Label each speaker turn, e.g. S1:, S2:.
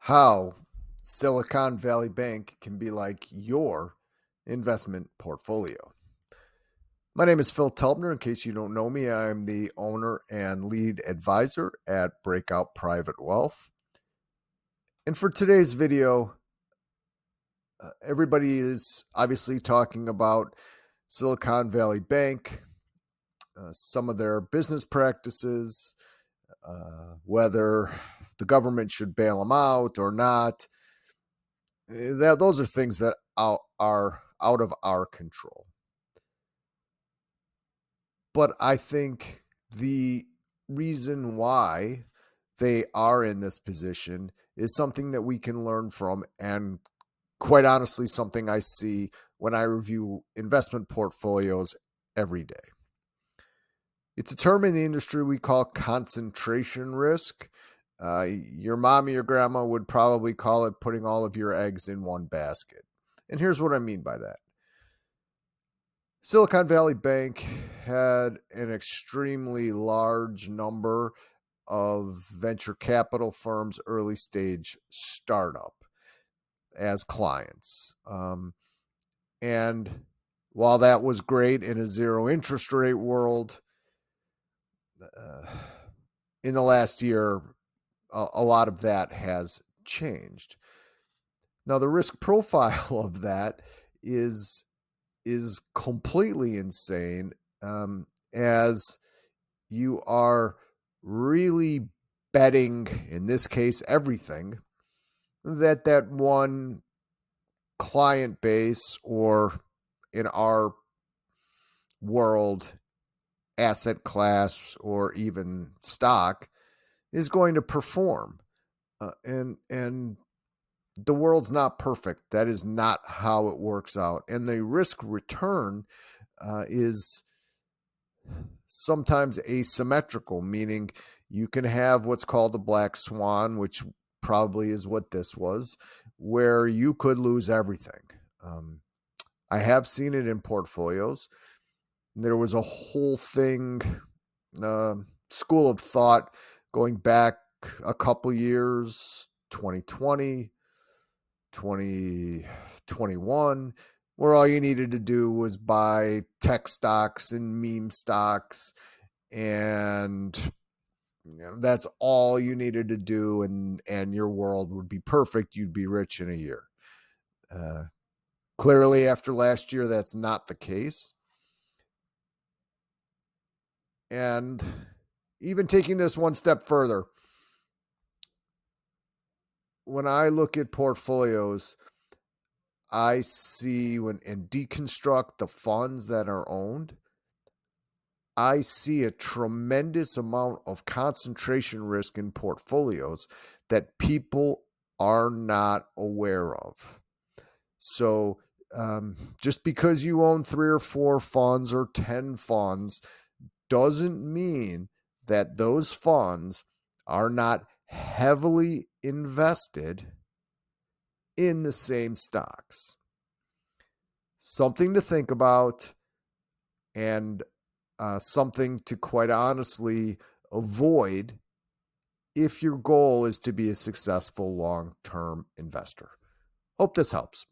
S1: How Silicon Valley Bank can be like your investment portfolio. My name is Phil Telbner. In case you don't know me, I'm the owner and lead advisor at Breakout Private Wealth. And for today's video, everybody is obviously talking about Silicon Valley Bank, some of their business practices, whether the government should bail them out or not. Those are things that are out of our control. But I think the reason why they are in this position is something that we can learn from, and quite honestly, something I see when I review investment portfolios every day. It's a term in the industry we call concentration risk. Your mom or your grandma would probably call it putting all of your eggs in one basket. And here's what I mean by that. Silicon Valley Bank had an extremely large number of venture capital firms, early stage startup as clients. And while that was great in a zero interest rate world, in the last year, a lot of that has changed. Now, the risk profile of that is completely insane, as you are really betting, in this case, everything, that one client base, or in our world, asset class or even stock, is going to perform. And the world's not perfect. That is not how it works out. And the risk return is sometimes asymmetrical, meaning you can have what's called a black swan, which probably is what this was, where you could lose everything. I have seen it in portfolios. There was a whole thing, school of thought going back a couple years, 2020, 2021, where all you needed to do was buy tech stocks and meme stocks, and that's all you needed to do, and your world would be perfect. You'd be rich in a year. Clearly, after last year, that's not the case. And even taking this one step further, when I look at portfolios, I see and deconstruct the funds that are owned, I see a tremendous amount of concentration risk in portfolios that people are not aware of. So just because you own 3 or 4 funds or 10 funds doesn't mean that those funds are not heavily invested in the same stocks. Something to think about, and something to quite honestly avoid if your goal is to be a successful long-term investor. Hope this helps.